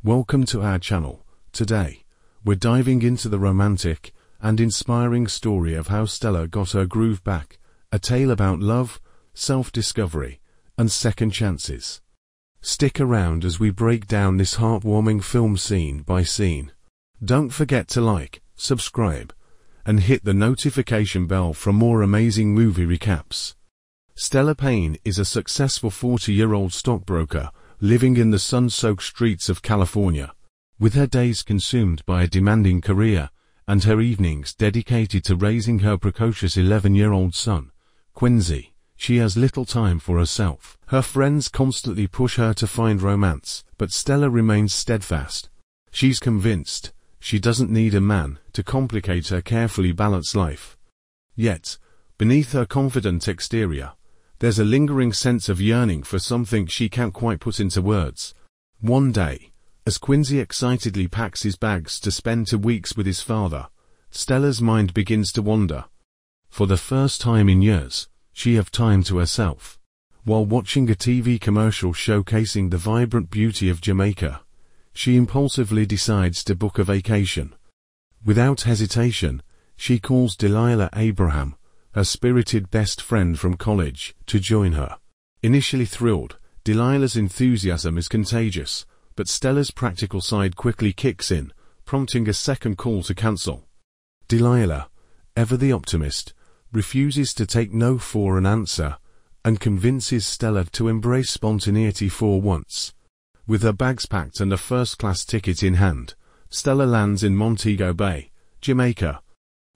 Welcome to our channel. Today, we're diving into the romantic and inspiring story of how Stella got her groove back, a tale about love, self-discovery, and second chances. Stick around as we break down this heartwarming film scene by scene. Don't forget to like, subscribe, and hit the notification bell for more amazing movie recaps. Stella Payne is a successful 40-year-old stockbroker living in the sun-soaked streets of California. With her days consumed by a demanding career and her evenings dedicated to raising her precocious 11-year-old son, Quincy, she has little time for herself. Her friends constantly push her to find romance, but Stella remains steadfast. She's convinced she doesn't need a man to complicate her carefully balanced life. Yet, beneath her confident exterior, there's a lingering sense of yearning for something she can't quite put into words. One day, as Quincy excitedly packs his bags to spend 2 weeks with his father, Stella's mind begins to wander. For the first time in years, she has time to herself. While watching a TV commercial showcasing the vibrant beauty of Jamaica, she impulsively decides to book a vacation. Without hesitation, she calls Delilah Abraham, her spirited best friend from college, to join her. Initially thrilled, Delilah's enthusiasm is contagious, but Stella's practical side quickly kicks in, prompting a second call to cancel. Delilah, ever the optimist, refuses to take no for an answer, and convinces Stella to embrace spontaneity for once. With her bags packed and a first-class ticket in hand, Stella lands in Montego Bay, Jamaica.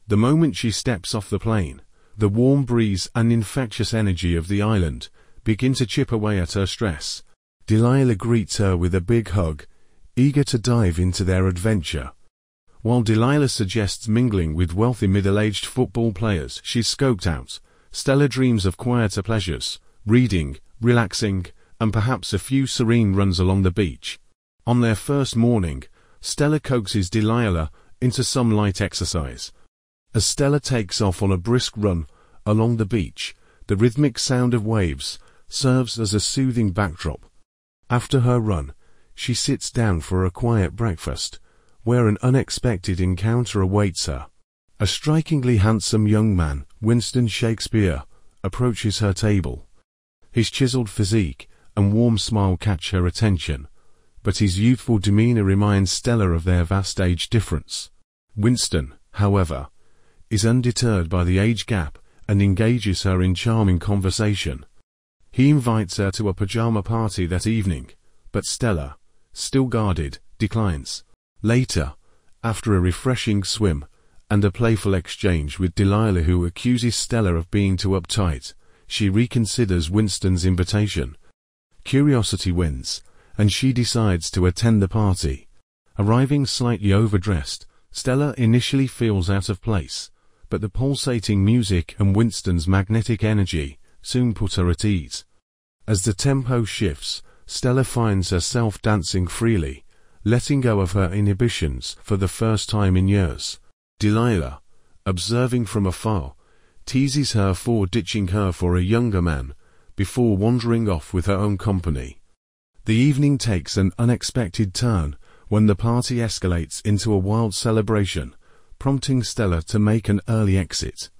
The moment she steps off the plane, the warm breeze and infectious energy of the island begin to chip away at her stress. Delilah greets her with a big hug, eager to dive into their adventure. While Delilah suggests mingling with wealthy middle-aged football players she's scoped out, Stella dreams of quieter pleasures, reading, relaxing, and perhaps a few serene runs along the beach. On their first morning, Stella coaxes Delilah into some light exercise. As Stella takes off on a brisk run along the beach, the rhythmic sound of waves serves as a soothing backdrop. After her run, she sits down for a quiet breakfast, where an unexpected encounter awaits her. A strikingly handsome young man, Winston Shakespeare, approaches her table. His chiseled physique and warm smile catch her attention, but his youthful demeanor reminds Stella of their vast age difference. Winston, however, is undeterred by the age gap and engages her in charming conversation. He invites her to a pajama party that evening, but Stella, still guarded, declines. Later, after a refreshing swim and a playful exchange with Delilah, who accuses Stella of being too uptight, she reconsiders Winston's invitation. Curiosity wins, and she decides to attend the party. Arriving slightly overdressed, Stella initially feels out of place, but the pulsating music and Winston's magnetic energy soon put her at ease. As the tempo shifts, Stella finds herself dancing freely, letting go of her inhibitions for the first time in years. Delilah, observing from afar, teases her for ditching her for a younger man, before wandering off with her own company. The evening takes an unexpected turn when the party escalates into a wild celebration, prompting Stella to make an early exit.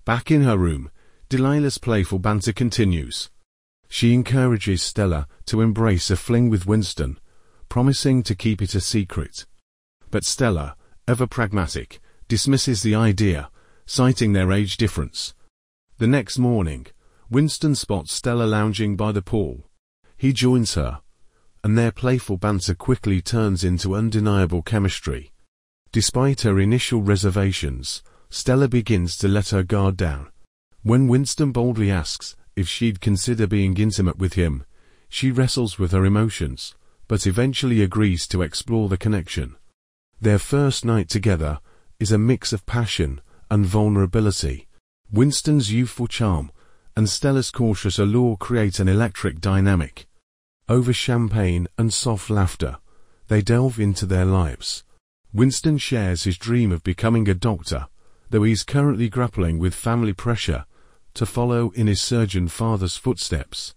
Back in her room, Delilah's playful banter continues. She encourages Stella to embrace a fling with Winston, promising to keep it a secret. But Stella, ever pragmatic, dismisses the idea, citing their age difference. The next morning, Winston spots Stella lounging by the pool. He joins her, and their playful banter quickly turns into undeniable chemistry. Despite her initial reservations, Stella begins to let her guard down. When Winston boldly asks if she'd consider being intimate with him, she wrestles with her emotions, but eventually agrees to explore the connection. Their first night together is a mix of passion and vulnerability. Winston's youthful charm and Stella's cautious allure create an electric dynamic. Over champagne and soft laughter, they delve into their lives. Winston shares his dream of becoming a doctor, though he's currently grappling with family pressure to follow in his surgeon father's footsteps.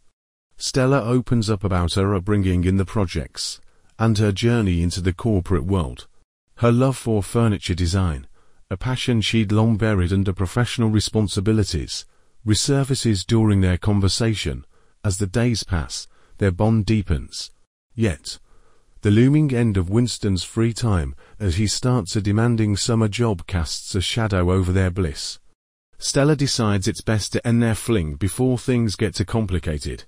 Stella opens up about her upbringing in the projects, and her journey into the corporate world. Her love for furniture design, a passion she'd long buried under professional responsibilities, resurfaces during their conversation. As the days pass, their bond deepens. Yet, the looming end of Winston's free time as he starts a demanding summer job casts a shadow over their bliss. Stella decides it's best to end their fling before things get too complicated.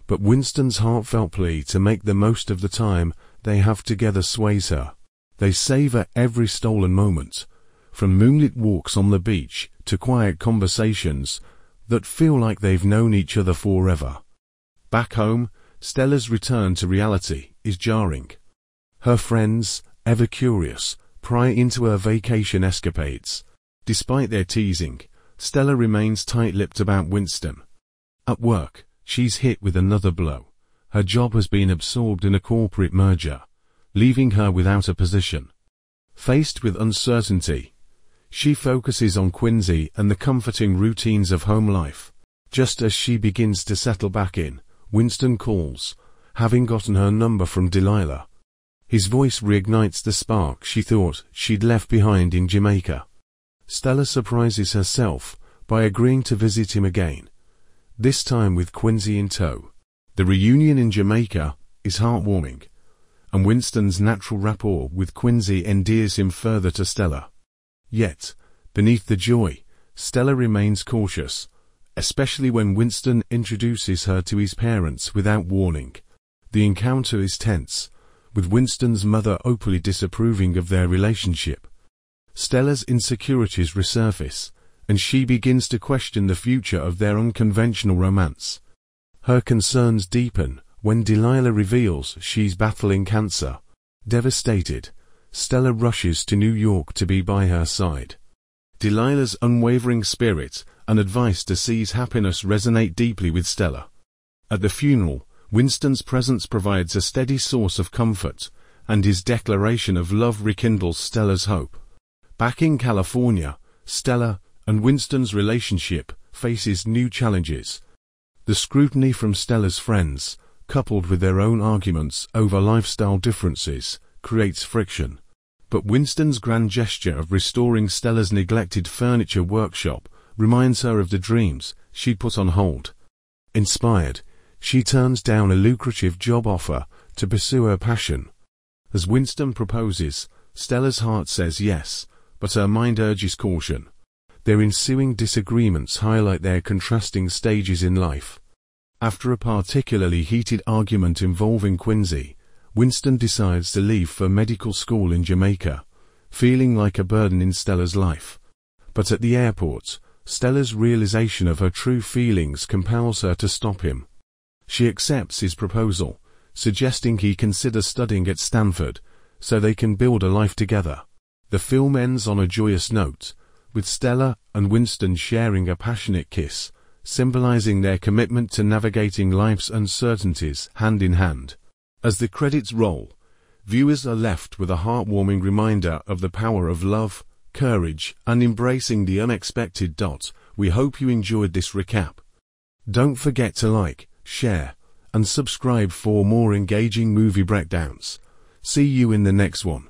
But Winston's heartfelt plea to make the most of the time they have together sways her. They savor every stolen moment, from moonlit walks on the beach to quiet conversations that feel like they've known each other forever. Back home, Stella's return to reality is jarring. Her friends, ever curious, pry into her vacation escapades. Despite their teasing, Stella remains tight-lipped about Winston. At work, she's hit with another blow. Her job has been absorbed in a corporate merger, leaving her without a position. Faced with uncertainty, she focuses on Quincy and the comforting routines of home life. Just as she begins to settle back in, Winston calls, having gotten her number from Delilah. His voice reignites the spark she thought she'd left behind in Jamaica. Stella surprises herself by agreeing to visit him again, this time with Quincy in tow. The reunion in Jamaica is heartwarming, and Winston's natural rapport with Quincy endears him further to Stella. Yet, beneath the joy, Stella remains cautious, especially when Winston introduces her to his parents without warning. The encounter is tense, with Winston's mother openly disapproving of their relationship. Stella's insecurities resurface, and she begins to question the future of their unconventional romance. Her concerns deepen when Delilah reveals she's battling cancer. Devastated, Stella rushes to New York to be by her side. Delilah's unwavering spirit and advice to seize happiness resonate deeply with Stella. At the funeral, Winston's presence provides a steady source of comfort, and his declaration of love rekindles Stella's hope. Back in California, Stella and Winston's relationship faces new challenges. The scrutiny from Stella's friends, coupled with their own arguments over lifestyle differences, creates friction. But Winston's grand gesture of restoring Stella's neglected furniture workshop reminds her of the dreams she'd put on hold. Inspired, she turns down a lucrative job offer to pursue her passion. As Winston proposes, Stella's heart says yes, but her mind urges caution. Their ensuing disagreements highlight their contrasting stages in life. After a particularly heated argument involving Quincy, Winston decides to leave for medical school in Jamaica, feeling like a burden in Stella's life. But at the airport, Stella's realization of her true feelings compels her to stop him. She accepts his proposal, suggesting he consider studying at Stanford, so they can build a life together. The film ends on a joyous note, with Stella and Winston sharing a passionate kiss, symbolizing their commitment to navigating life's uncertainties hand in hand. As the credits roll, viewers are left with a heartwarming reminder of the power of love, courage, and embracing the unexpected. We hope you enjoyed this recap. Don't forget to like, share, and subscribe for more engaging movie breakdowns. See you in the next one.